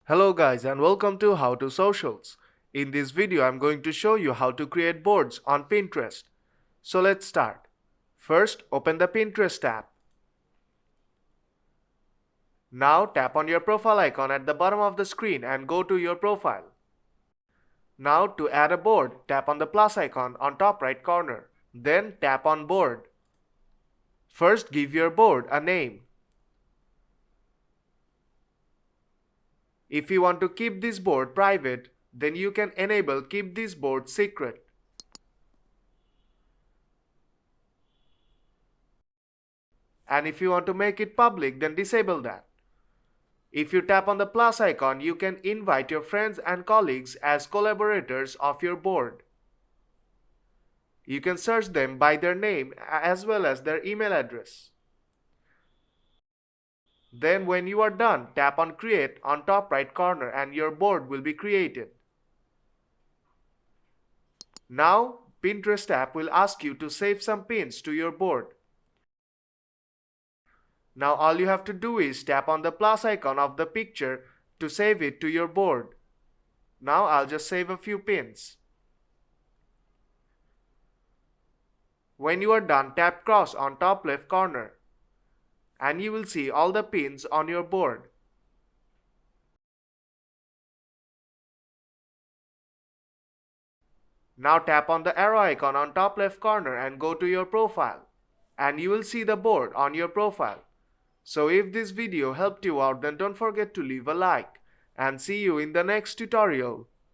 Hello guys and welcome to How to Socials. In this video I'm going to show you how to create boards on Pinterest. So let's start. First open the Pinterest tab. Now tap on your profile icon at the bottom of the screen and go to your profile. Now to add a board, tap on the plus icon on top right corner. Then tap on board. First give your board a name. If you want to keep this board private, then you can enable keep this board secret. And if you want to make it public, then disable that. If you tap on the plus icon, you can invite your friends and colleagues as collaborators of your board. You can search them by their name as well as their email address. Then when you are done, tap on create on top right corner and your board will be created. Now Pinterest app will ask you to save some pins to your board. Now all you have to do is tap on the plus icon of the picture to save it to your board. Now I'll just save a few pins. When you are done, tap cross on top left corner and you will see all the pins on your board. Now tap on the arrow icon on top left corner and go to your profile and you will see the board on your profile. So if this video helped you out, then don't forget to leave a like and see you in the next tutorial.